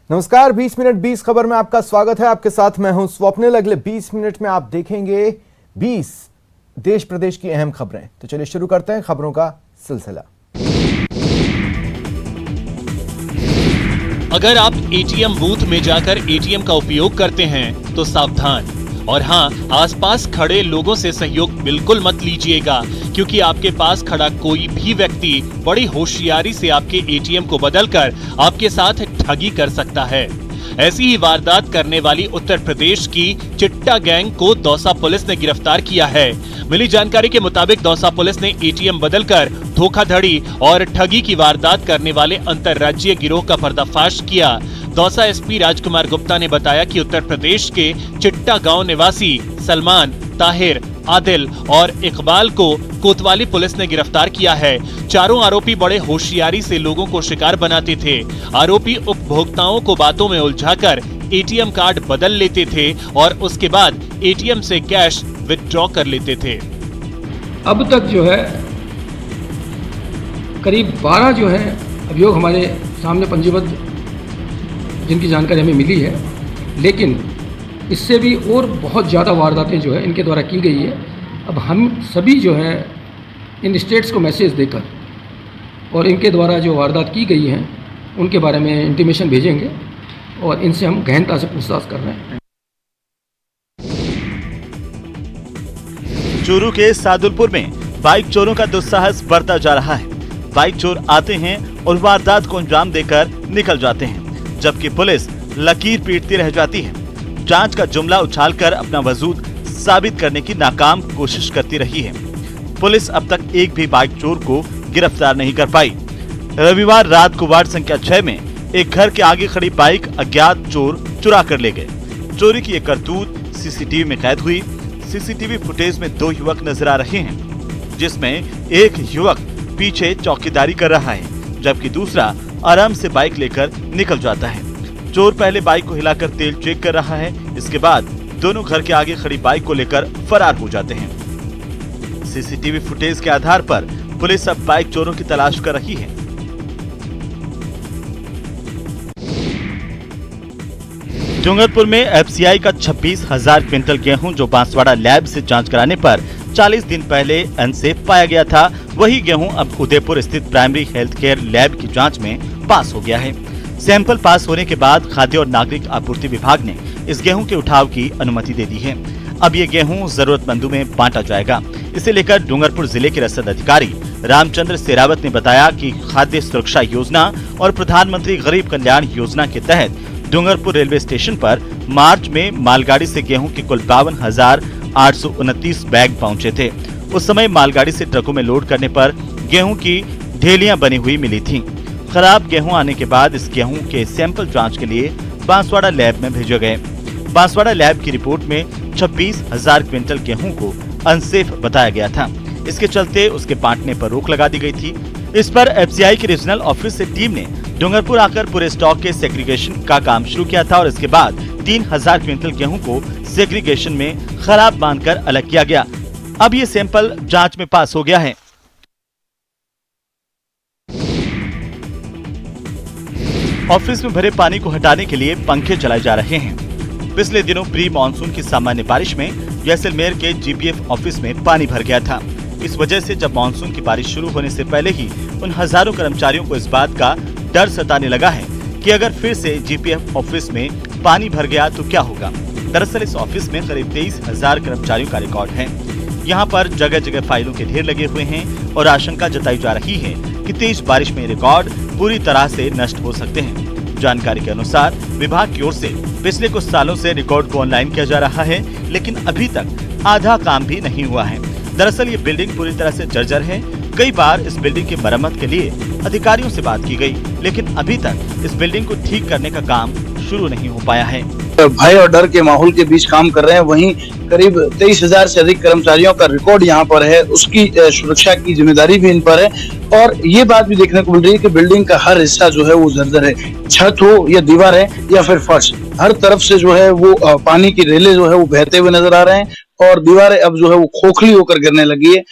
नमस्कार, 20 मिनट 20 खबर में आपका स्वागत है। आपके साथ मैं हूं स्वप्निल। अगले 20 मिनट में आप देखेंगे 20 देश प्रदेश की अहम खबरें। तो चलिए शुरू करते हैं खबरों का सिलसिला। अगर आप एटीएम बूथ में जाकर एटीएम का उपयोग करते हैं तो सावधान। और हाँ, आसपास खड़े लोगों से सहयोग बिल्कुल मत लीजिएगा, क्योंकि आपके पास खड़ा कोई भी व्यक्ति बड़ी होशियारी से आपके एटीएम को बदलकर आपके साथ ठगी कर सकता है। ऐसी ही वारदात करने वाली उत्तर प्रदेश की चिट्टा गैंग को दौसा पुलिस ने गिरफ्तार किया है। मिली जानकारी के मुताबिक दौसा पुलिस ने एटीएम बदलकर धोखाधड़ी और ठगी की वारदात करने वाले अंतर्राज्यीय गिरोह का पर्दाफाश किया। दौसा एसपी राजकुमार गुप्ता ने बताया कि उत्तर प्रदेश के चिट्टा गांव निवासी सलमान, ताहिर, आदिल और इकबाल को कोतवाली पुलिस ने गिरफ्तार किया है। चारों आरोपी बड़े होशियारी से लोगों को शिकार बनाते थे। आरोपी उपभोक्ताओं को बातों में उलझाकर एटीएम कार्ड बदल लेते थे और उसके बाद एटीएम से कैश विथड्रॉ कर लेते थे। अब तक जो है करीब 12 जो है अभियोग हमारे सामने पंजीबद्ध, जिनकी जानकारी हमें मिली है, लेकिन इससे भी और बहुत ज़्यादा वारदातें जो है इनके द्वारा की गई है। अब हम सभी जो है इन स्टेट्स को मैसेज देकर और इनके द्वारा जो वारदात की गई हैं उनके बारे में इंटीमेशन भेजेंगे और इनसे हम गहनता से पूछताछ कर रहे हैं। चूरू के सादुलपुर में बाइक चोरों का दुस्साहस बढ़ता जा रहा है। बाइक चोर आते हैं और वारदात को अंजाम देकर निकल जाते हैं, जबकि पुलिस लकीर पीटती रह जाती है। जांच का जुमला उछालकर अपना वजूद साबित करने की नाकाम कोशिश करती रही है। पुलिस अब तक एक भी बाइक चोर को गिरफ्तार नहीं कर पाई। रविवार रात को वार्ड संख्या 6 में एक घर के आगे खड़ी बाइक अज्ञात चोर चुरा कर ले गए। चोरी की ये करतूत सीसीटीवी में कैद हुई। सीसीटीवी फुटेज में 2 युवक नजर आ रहे हैं, जिसमें एक युवक पीछे चौकीदारी कर रहा है, जबकि दूसरा आराम से बाइक लेकर निकल जाता है। चोर पहले बाइक को हिलाकर तेल चेक कर रहा है, इसके बाद दोनों घर के आगे खड़ी बाइक को लेकर फरार हो जाते हैं। सीसीटीवी फुटेज के आधार पर पुलिस अब बाइक चोरों की तलाश कर रही है। डूंगरपुर में एफसीआई का 26,000 क्विंटल गेहूं जो बांसवाड़ा लैब से जांच कराने पर 40 दिन पहले अनसेफ पाया गया था, वही गेहूं अब उदयपुर स्थित प्राइमरी हेल्थ केयर लैब की जांच में पास हो गया है। सैंपल पास होने के बाद खाद्य और नागरिक आपूर्ति विभाग ने इस गेहूं के उठाव की अनुमति दे दी है। अब ये गेहूं जरूरतमंदों में बांटा जाएगा। इसे लेकर डूंगरपुर जिले के रसद अधिकारी रामचंद्र सेरावत ने बताया कि खाद्य सुरक्षा योजना और प्रधानमंत्री गरीब कल्याण योजना के तहत डूंगरपुर रेलवे स्टेशन पर मार्च में मालगाड़ी से गेहूं के कुल 52,829 बैग पहुंचे थे। उस समय मालगाड़ी से ट्रकों में लोड करने पर गेहूं की ढेलियां बनी हुई मिली थीं। खराब गेहूं आने के बाद इस गेहूं के सैंपल जांच के लिए बांसवाड़ा लैब में भेजे गए। बांसवाड़ा लैब की रिपोर्ट में 26,000 क्विंटल गेहूं को अनसेफ बताया गया था। इसके चलते उसके बांटने पर रोक लगा दी गई थी। इस पर एफसीआई की रीजनल ऑफिस से टीम ने डूंगरपुर आकर पूरे स्टॉक के सेग्रीगेशन का काम शुरू किया था और इसके बाद 3,000 क्विंटल गेहूं को सेग्रीगेशन में खराब मानकर अलग किया गया। अब ये सैंपल जांच में पास हो गया है। ऑफिस में भरे पानी को हटाने के लिए पंखे चलाए जा रहे हैं। पिछले दिनों प्री मानसून की सामान्य बारिश में जैसलमेर के जीपीएफ ऑफिस में पानी भर गया था। इस वजह से जब मानसून की बारिश शुरू होने से पहले ही उन हजारों कर्मचारियों को इस बात का डर सताने लगा है कि अगर फिर से जीपीएफ ऑफिस में पानी भर गया तो क्या होगा। दरअसल इस ऑफिस में करीब 23,000 कर्मचारियों का रिकॉर्ड है। यहाँ पर जगह जगह फाइलों के ढेर लगे हुए हैं और आशंका जताई जा रही है कि तेज बारिश में रिकॉर्ड पूरी तरह से नष्ट हो सकते हैं। जानकारी के अनुसार विभाग की ओर से पिछले कुछ सालों से रिकॉर्ड को ऑनलाइन किया जा रहा है, लेकिन अभी तक आधा काम भी नहीं हुआ है। दरअसल ये बिल्डिंग पूरी तरह से जर्जर है। कई बार इस बिल्डिंग की मरम्मत के लिए अधिकारियों से बात की गई, लेकिन अभी तक इस बिल्डिंग को ठीक करने का काम शुरू नहीं हो पाया है। भय और डर के माहौल के बीच काम कर रहे हैं। वहीं करीब 23,000 से अधिक कर्मचारियों का रिकॉर्ड यहाँ पर है, उसकी सुरक्षा की जिम्मेदारी भी इन पर है। और ये बात भी देखने को मिल रही है कि बिल्डिंग का हर हिस्सा जो है वो जर्जर है। छत हो या दीवार है या फिर फर्श, हर तरफ से जो है वो पानी की रेले जो है वो बहते हुए नजर आ रहे हैं और दीवारें अब जो है वो खोखली होकर गिरने लगी है।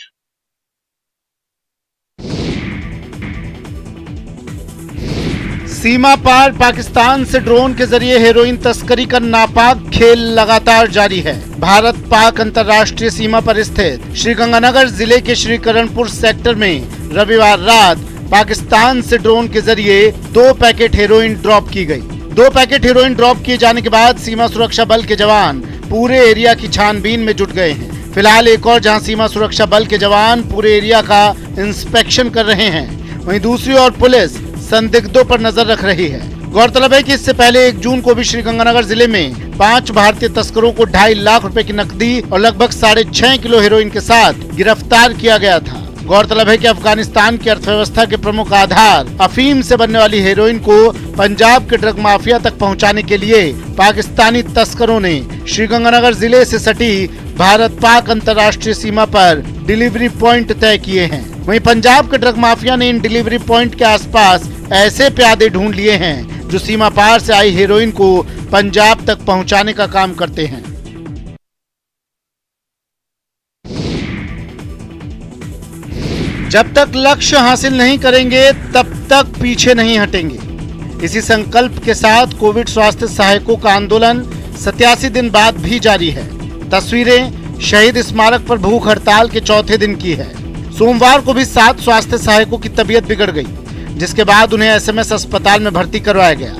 सीमा पार पाकिस्तान से ड्रोन के जरिए हेरोइन तस्करी का नापाक खेल लगातार जारी है। भारत पाक अंतर्राष्ट्रीय सीमा पर स्थित श्रीगंगानगर जिले के श्रीकरणपुर सेक्टर में रविवार रात पाकिस्तान से ड्रोन के जरिए 2 पैकेट हेरोइन ड्रॉप की गई। 2 पैकेट हेरोइन ड्रॉप किए जाने के बाद सीमा सुरक्षा बल के जवान पूरे एरिया की छानबीन में जुट गए हैं। फिलहाल एक और जहां सीमा सुरक्षा बल के जवान पूरे एरिया का इंस्पेक्शन कर रहे हैं, वहीं दूसरी ओर पुलिस संदिग्धों पर नजर रख रही है। गौरतलब है कि इससे पहले 1 जून को भी श्रीगंगानगर जिले में 5 भारतीय तस्करों को 2.5 लाख रुपए की नकदी और लगभग 6.5 किलो हेरोइन के साथ गिरफ्तार किया गया था। गौरतलब है कि अफगानिस्तान की अर्थव्यवस्था के प्रमुख आधार अफीम से बनने वाली हेरोइन को पंजाब के ड्रग माफिया तक पहुंचाने के लिए पाकिस्तानी तस्करों ने श्रीगंगानगर जिले से सटी भारत पाक अंतर्राष्ट्रीय सीमा पर डिलीवरी पॉइंट तय किए हैं। वहीं पंजाब के ड्रग माफिया ने इन डिलीवरी पॉइंट के आसपास ऐसे प्यादे ढूंढ लिए हैं जो सीमा पार से आई हेरोइन को पंजाब तक पहुंचाने का काम करते हैं। जब तक लक्ष्य हासिल नहीं करेंगे तब तक पीछे नहीं हटेंगे। इसी संकल्प के साथ कोविड स्वास्थ्य सहायकों का आंदोलन 87 दिन बाद भी जारी है। तस्वीरें शहीद स्मारक पर भूख हड़ताल के चौथे दिन की है। सोमवार को भी 7 स्वास्थ्य सहायकों की तबीयत बिगड़ गई, जिसके बाद उन्हें एसएमएस अस्पताल में भर्ती करवाया गया।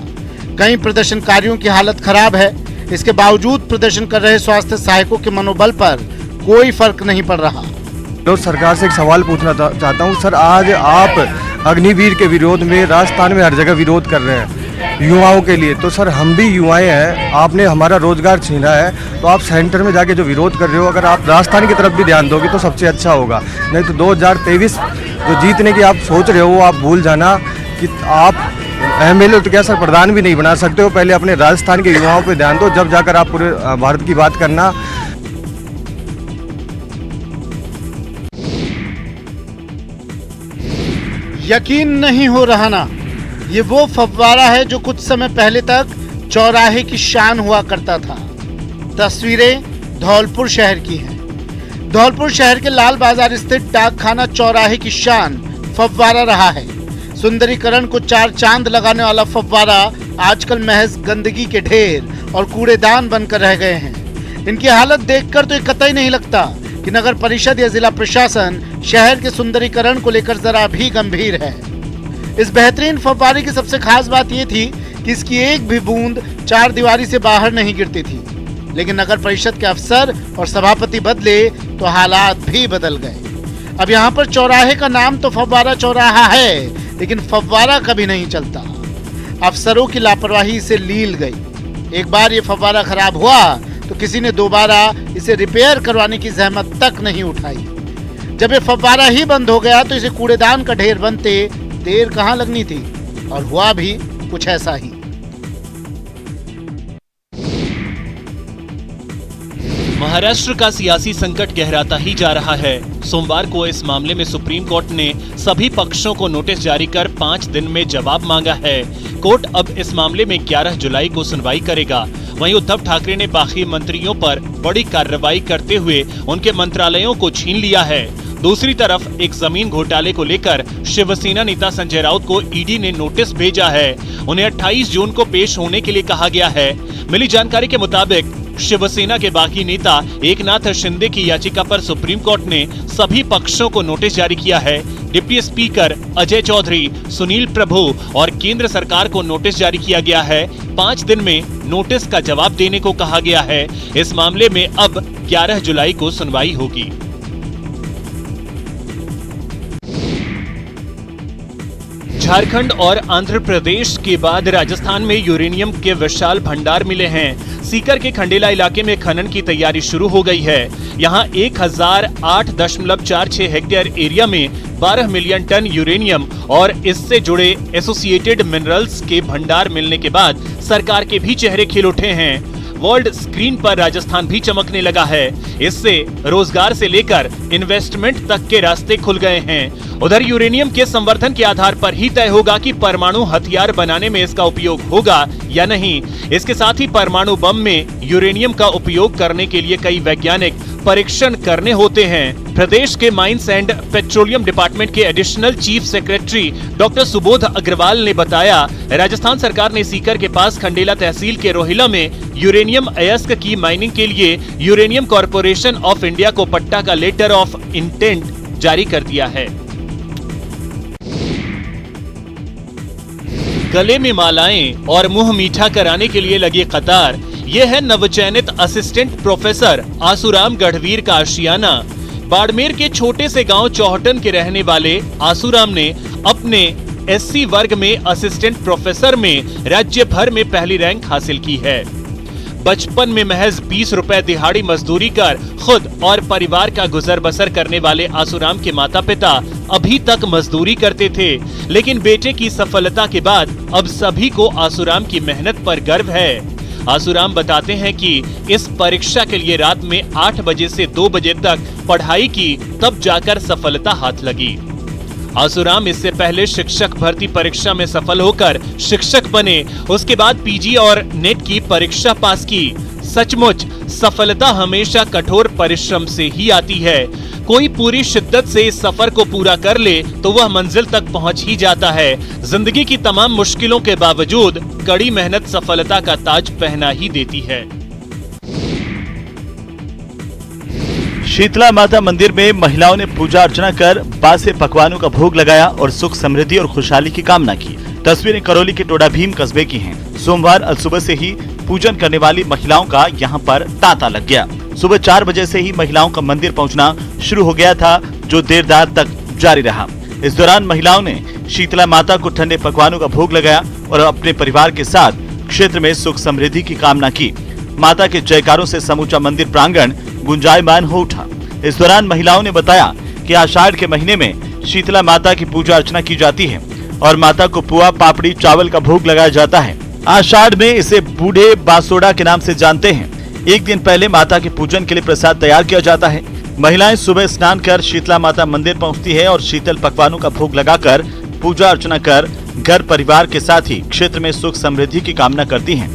कई प्रदर्शनकारियों की हालत खराब है। इसके बावजूद प्रदर्शन कर रहे स्वास्थ्य सहायकों के मनोबल पर कोई फर्क नहीं पड़ रहा। तो सरकार से एक सवाल पूछना चाहता हूँ सर, आज आप अग्निवीर के विरोध में राजस्थान में हर जगह विरोध कर रहे हैं युवाओं के लिए, तो सर हम भी युवाएं हैं, आपने हमारा रोजगार छीना है, तो आप सेंटर में जाके जो विरोध कर रहे हो, अगर आप राजस्थान की तरफ भी ध्यान दोगे तो सबसे अच्छा होगा। नहीं तो 2023 जो जीतने की आप सोच रहे हो वो आप भूल जाना कि आप एमएलए तो क्या सर प्रधान भी नहीं बना सकते हो। पहले अपने राजस्थान के युवाओं पर ध्यान दो, जब जाकर आप पूरे भारत की बात करना। यकीन नहीं हो रहा ना, ये वो फव्वारा है जो कुछ समय पहले तक चौराहे की शान हुआ करता था। तस्वीरें धौलपुर शहर की हैं। धौलपुर शहर के लाल बाजार स्थित डाकखाना चौराहे की शान फव्वारा रहा है। सुंदरीकरण को 4 चांद लगाने वाला फव्वारा आजकल महज गंदगी के ढेर और कूड़ेदान बनकर रह गए हैं। इनकी हालत देखकर तो ये कतई नहीं लगता कि नगर परिषद या जिला प्रशासन शहर के सुंदरीकरण को लेकर जरा भी गंभीर है। इस बेहतरीन फव्वारे की सबसे खास बात यह थी कि इसकी एक भी बूंद 4 दीवारी से बाहर नहीं गिरती थी। लेकिन नगर परिषद के अफसर और सभापति बदले तो हालात भी बदल गए। अब यहाँ पर चौराहे का नाम तो फव्वारा चौराहा है, लेकिन फव्वारा कभी नहीं चलता। अफसरों की लापरवाही इसे लील गई। एक बार ये फव्वारा खराब हुआ तो किसी ने दोबारा इसे रिपेयर करवाने की जहमत तक नहीं उठाई। जब ये फव्वारा ही बंद हो गया तो इसे कूड़ेदान का ढेर बनते देर कहां लगनी थी, और हुआ भी कुछ ऐसा ही। महाराष्ट्र का सियासी संकट गहराता ही जा रहा है। सोमवार को इस मामले में सुप्रीम कोर्ट ने सभी पक्षों को नोटिस जारी कर 5 दिन में जवाब मांगा है। कोर्ट अब इस मामले में 11 जुलाई को सुनवाई करेगा। वहीं उद्धव ठाकरे ने बाकी मंत्रियों पर बड़ी कार्रवाई करते हुए उनके मंत्रालयों को छीन लिया है। दूसरी तरफ एक जमीन घोटाले को लेकर शिवसेना नेता संजय राउत को ईडी ने नोटिस भेजा है। उन्हें 28 जून को पेश होने के लिए कहा गया है। मिली जानकारी के मुताबिक शिवसेना के बागी नेता एकनाथ शिंदे की याचिका पर सुप्रीम कोर्ट ने सभी पक्षों को नोटिस जारी किया है। डिप्टी स्पीकर अजय चौधरी, सुनील प्रभु और केंद्र सरकार को नोटिस जारी किया गया है। 5 दिन में नोटिस का जवाब देने को कहा गया है। इस मामले में अब 11 जुलाई को सुनवाई होगी। झारखंड और आंध्र प्रदेश के बाद राजस्थान में यूरेनियम के विशाल भंडार मिले हैं। सीकर के खंडेला इलाके में खनन की तैयारी शुरू हो गई है। यहां 1008.46 हेक्टेयर एरिया में 12 मिलियन टन यूरेनियम और इससे जुड़े एसोसिएटेड मिनरल्स के भंडार मिलने के बाद सरकार के भी चेहरे खिल उठे हैं। वर्ल्ड स्क्रीन पर राजस्थान भी चमकने लगा है। इससे रोजगार से लेकर इन्वेस्टमेंट तक के रास्ते खुल गए हैं उधर यूरेनियम के संवर्धन के आधार पर ही तय होगा कि परमाणु हथियार बनाने में इसका उपयोग होगा या नहीं। इसके साथ ही परमाणु बम में यूरेनियम का उपयोग करने के लिए कई वैज्ञानिक परीक्षण करने होते हैं। प्रदेश के माइंस एंड पेट्रोलियम डिपार्टमेंट के additional chief secretary doctor Subodh Agarwal ने बताया, राजस्थान सरकार ने सीकर के पास खंडेला तहसील के रोहिला में यूरेनियम अयस्क की माइनिंग के लिए यूरेनियम कॉर्पोरेशन ऑफ इंडिया को पट्टा का लेटर ऑफ इंटेंट जारी कर दिया है। गले में मालाएं और मुंह मीठा कराने के लिए लगी कतार, ये है नवचयनित असिस्टेंट प्रोफेसर आसूराम गढ़वीर का आशियाना। बाड़मेर के छोटे से गांव चौहटन के रहने वाले आसूराम ने अपने एससी वर्ग में असिस्टेंट प्रोफेसर में राज्य भर में पहली रैंक हासिल की है। बचपन में महज 20 रुपए दिहाड़ी मजदूरी कर खुद और परिवार का गुजर बसर करने वाले आसूराम के माता पिता अभी तक मजदूरी करते थे, लेकिन बेटे की सफलता के बाद अब सभी को आसूराम की मेहनत पर गर्व है। आसूराम बताते हैं कि इस परीक्षा के लिए रात में 8 बजे से 2 बजे तक पढ़ाई की, तब जाकर सफलता हाथ लगी। आसूराम इससे पहले शिक्षक भर्ती परीक्षा में सफल होकर शिक्षक बने, उसके बाद पीजी और नेट की परीक्षा पास की। सचमुच सफलता हमेशा कठोर परिश्रम से ही आती है। कोई पूरी शिद्दत से इस सफर को पूरा कर ले तो वह मंजिल तक पहुंच ही जाता है। जिंदगी की तमाम मुश्किलों के बावजूद कड़ी मेहनत सफलता का ताज पहना ही देती है। शीतला माता मंदिर में महिलाओं ने पूजा अर्चना कर बासे पकवानों का भोग लगाया और सुख समृद्धि और खुशहाली की कामना की। तस्वीरें करौली के टोडा भीम कस्बे की हैं। सोमवार अलसुबह से ही पूजन करने वाली महिलाओं का यहां पर तांता लग गया। सुबह 4 बजे से ही महिलाओं का मंदिर पहुंचना शुरू हो गया था, जो देर रात तक जारी रहा। इस दौरान महिलाओं ने शीतला माता को ठंडे पकवानों का भोग लगाया और अपने परिवार के साथ क्षेत्र में सुख समृद्धि की कामना की। माता के जयकारों से समूचा मंदिर प्रांगण गुंजायमान हो उठा। इस दौरान महिलाओं ने बताया कि आषाढ़ के महीने में शीतला माता की पूजा अर्चना की जाती है और माता को पुआ, पापड़ी, चावल का भोग लगाया जाता है। आषाढ़ में इसे बूढ़े बासोड़ा के नाम से जानते हैं। एक दिन पहले माता के पूजन के लिए प्रसाद तैयार किया जाता है। महिलाएं सुबह स्नान कर शीतला माता मंदिर पहुंचती है और शीतल पकवानों का भोग लगाकर पूजा अर्चना कर घर परिवार के साथ ही क्षेत्र में सुख समृद्धि की कामना करती हैं।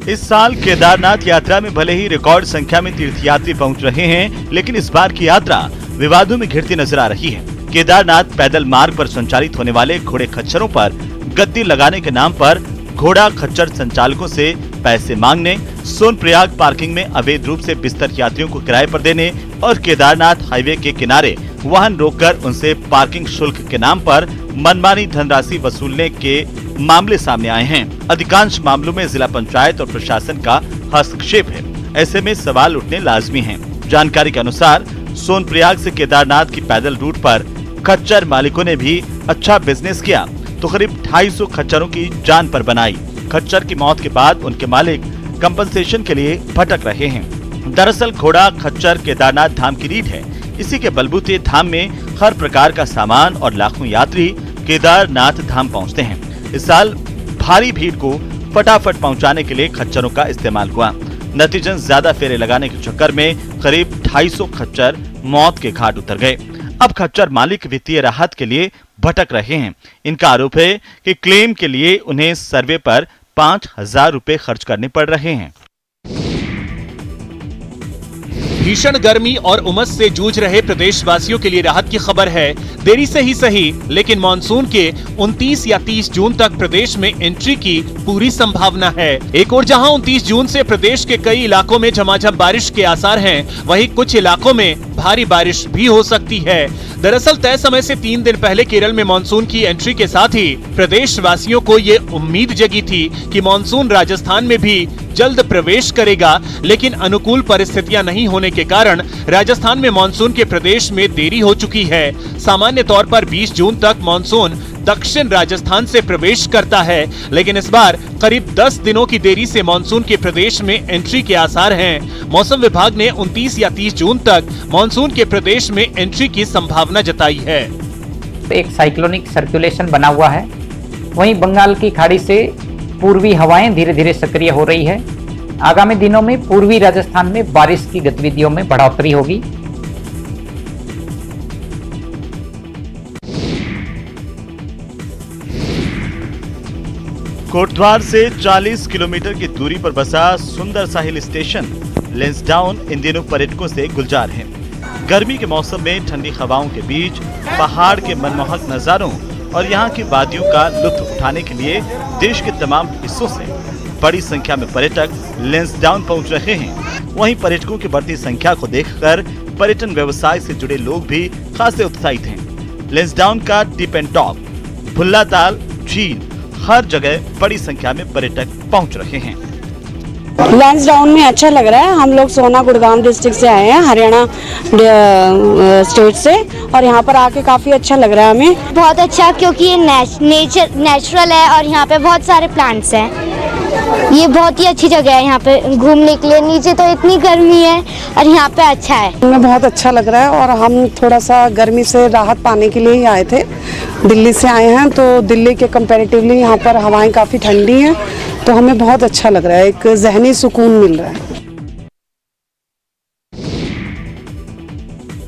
इस साल केदारनाथ यात्रा में भले ही रिकॉर्ड संख्या में तीर्थयात्री पहुंच रहे हैं, लेकिन इस बार की यात्रा विवादों में घिरती नजर आ रही है। केदारनाथ पैदल मार्ग पर संचालित होने वाले घोड़े खच्चरों पर गद्दी लगाने के नाम पर घोड़ा खच्चर संचालकों से पैसे मांगने, सोनप्रयाग पार्किंग में अवैध रूप से बिस्तर यात्रियों को किराए पर देने और केदारनाथ हाईवे के किनारे वाहन रोककर उनसे पार्किंग शुल्क के नाम पर मनमानी धनराशि वसूलने के मामले सामने आए हैं। अधिकांश मामलों में जिला पंचायत और प्रशासन का हस्तक्षेप है। ऐसे में सवाल उठने लाजमी हैं। जानकारी के अनुसार सोनप्रयाग से केदारनाथ की पैदल रूट पर खच्चर मालिकों ने भी अच्छा बिजनेस किया तो करीब 250 खच्चरों की जान पर बनाई। खच्चर की मौत के बाद उनके मालिक कंपनसेशन के लिए भटक रहे हैं। दरअसल घोड़ा खच्चर केदारनाथ धाम की रीढ़ है। इसी के बलबूते धाम में हर प्रकार का सामान और लाखों यात्री केदारनाथ धाम पहुंचते हैं। इस साल भारी भीड़ को फटाफट पहुंचाने के लिए खच्चरों का इस्तेमाल हुआ। नतीजन ज्यादा फेरे लगाने के चक्कर में करीब 250 खच्चर मौत के घाट उतर गए। अब खच्चर मालिक वित्तीय राहत के लिए भटक रहे हैं। इनका आरोप है कि क्लेम के लिए उन्हें सर्वे पर 5,000 रुपए खर्च करने पड़ रहे हैं। भीषण गर्मी और उमस से जूझ रहे प्रदेशवासियों के लिए राहत की खबर है। देरी से ही सही, लेकिन मानसून के 29 या 30 जून तक प्रदेश में एंट्री की पूरी संभावना है। एक और जहां 29 जून से प्रदेश के कई इलाकों में झमाझम बारिश के आसार हैं, वहीं कुछ इलाकों में भारी बारिश भी हो सकती है। दरअसल तय समय से 3 दिन पहले केरल में मानसून की एंट्री के साथ ही प्रदेशवासियों को ये उम्मीद जगी थी कि मानसून राजस्थान में भी जल्द प्रवेश करेगा, लेकिन अनुकूल परिस्थितियां नहीं होने के कारण राजस्थान में मानसून के प्रदेश में देरी हो चुकी है। सामान्य तौर पर 20 जून तक मानसून दक्षिण राजस्थान से प्रवेश करता है, लेकिन इस बार करीब 10 दिनों की देरी से मानसून के प्रदेश में एंट्री के आसार हैं। मौसम विभाग ने 29 या 30 जून तक मानसून के प्रदेश में एंट्री की संभावना जताई है। एक साइक्लोनिक सर्कुलेशन बना हुआ है, वहीं बंगाल की खाड़ी से पूर्वी हवाएं धीरे धीरे सक्रिय हो रही है। आगामी दिनों में पूर्वी राजस्थान में बारिश की गतिविधियों में बढ़ोतरी होगी। कोटद्वार से 40 किलोमीटर की दूरी पर बसा सुंदर सा हिल स्टेशन लेंसडाउन इन दिनों पर्यटकों से गुलजार है। गर्मी के मौसम में ठंडी हवाओं के बीच पहाड़ के मनमोहक नजारों और यहाँ की वादियों का लुत्फ उठाने के लिए देश के तमाम हिस्सों से बड़ी संख्या में पर्यटक लेंसडाउन पहुँच रहे हैं। वहीं पर्यटकों की बढ़ती संख्या को देखकर पर्यटन व्यवसाय से जुड़े लोग भी खासे उत्साहित हैं। लेंसडाउन का टिप एंड टॉप, भुल्लाताल झील, हर जगह बड़ी संख्या में पर्यटक पहुंच रहे हैं। लेंसडाउन में अच्छा लग रहा है। हम लोग सोना गुड़गांव डिस्ट्रिक्ट से आए हैं, हरियाणा स्टेट से, और यहाँ पर आके काफ़ी अच्छा लग रहा है हमें। बहुत अच्छा, क्योंकि ये नेचुरल है और यहाँ पे बहुत सारे प्लांट्स हैं। ये बहुत ही अच्छी जगह है यहाँ पे घूमने के लिए। नीचे तो इतनी गर्मी है और यहाँ पे अच्छा है। हमें बहुत अच्छा लग रहा है और हम थोड़ा सा गर्मी से राहत पाने के लिए ही आए थे। दिल्ली से आए हैं, तो दिल्ली के कंपैरेटिवली यहाँ पर हवाएं काफ़ी ठंडी हैं, तो हमें बहुत अच्छा लग रहा है, एक ज़हनी सुकून मिल रहा है।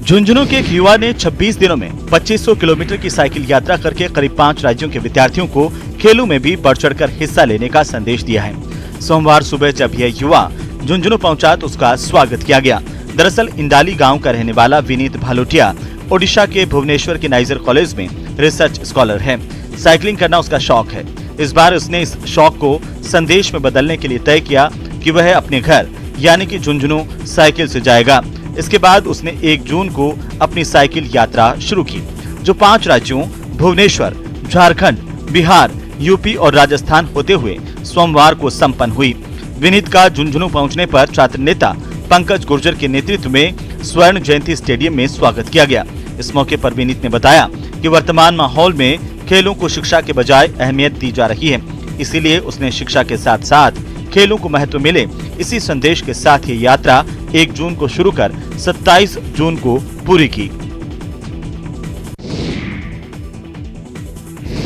झुंझुनू के एक युवा ने 26 दिनों में 2500 किलोमीटर की साइकिल यात्रा करके करीब 5 राज्यों के विद्यार्थियों को खेलों में भी बढ़ चढ़कर हिस्सा लेने का संदेश दिया है। सोमवार सुबह जब यह युवा झुंझुनू पहुंचा तो उसका स्वागत किया गया। दरअसल इंडाली गांव का रहने वाला विनीत भालोटिया ओडिशा के भुवनेश्वर के नाइजर कॉलेज में रिसर्च स्कॉलर है। साइकिलिंग करना उसका शौक है। इस बार उसने इस शौक को संदेश में बदलने के लिए तय किया कि वह अपने घर यानी कि झुंझुनू साइकिल से जाएगा। इसके बाद उसने 1 जून को अपनी साइकिल यात्रा शुरू की, जो 5 राज्यों भुवनेश्वर, झारखंड, बिहार, यूपी और राजस्थान होते हुए सोमवार को संपन्न हुई। विनीत का झुंझुनू पहुंचने पर छात्र नेता पंकज गुर्जर के नेतृत्व में स्वर्ण जयंती स्टेडियम में स्वागत किया गया। इस मौके पर विनीत ने बताया कि वर्तमान माहौल में खेलों को शिक्षा के बजाय अहमियत दी जा रही है, इसीलिए उसने शिक्षा के साथ साथ खेलों को महत्व मिले, इसी संदेश के साथ ये यात्रा 1 जून को शुरू कर 27 जून को पूरी की।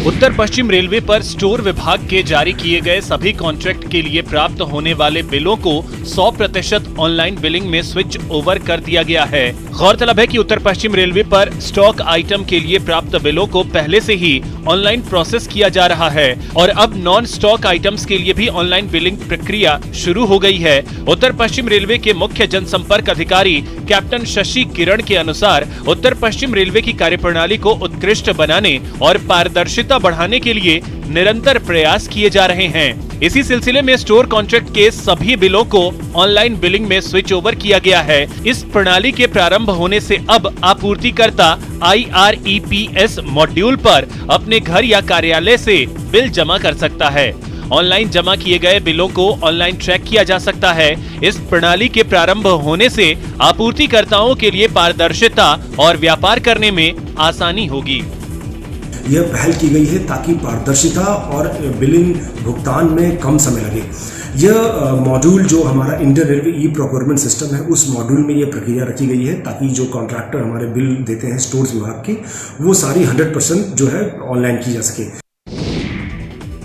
उत्तर पश्चिम रेलवे पर स्टोर विभाग के जारी किए गए सभी कॉन्ट्रैक्ट के लिए प्राप्त होने वाले बिलों को 100% ऑनलाइन बिलिंग में स्विच ओवर कर दिया गया है। गौरतलब है कि उत्तर पश्चिम रेलवे पर स्टॉक आइटम के लिए प्राप्त बिलों को पहले से ही ऑनलाइन प्रोसेस किया जा रहा है और अब नॉन स्टॉक आइटम्स के लिए भी ऑनलाइन बिलिंग प्रक्रिया शुरू हो गई है। उत्तर पश्चिम रेलवे के मुख्य जनसंपर्क अधिकारी कैप्टन शशि किरण के अनुसार उत्तर पश्चिम रेलवे की कार्यप्रणाली को उत्कृष्ट बनाने और पारदर्शिता बढ़ाने के लिए निरंतर प्रयास किए जा रहे हैं। इसी सिलसिले में स्टोर कॉन्ट्रैक्ट के सभी बिलों को ऑनलाइन बिलिंग में स्विच ओवर किया गया है। इस प्रणाली के प्रारंभ होने से अब आपूर्तिकर्ता IREPS मॉड्यूल पर अपने घर या कार्यालय से बिल जमा कर सकता है। ऑनलाइन जमा किए गए बिलों को ऑनलाइन ट्रैक किया जा सकता है। इस प्रणाली के प्रारंभ होने से आपूर्तिकर्ताओं के लिए पारदर्शिता और व्यापार करने में आसानी होगी। यह पहल की गई है ताकि पारदर्शिता और बिलिंग भुगतान में कम समय लगे। यह मॉड्यूल जो हमारा Indian railway e procurement system है, उस मॉड्यूल में यह प्रक्रिया रखी गई है ताकि जो कॉन्ट्रैक्टर हमारे बिल देते हैं स्टोर्स विभाग की, वो सारी 100% जो है ऑनलाइन की जा सके।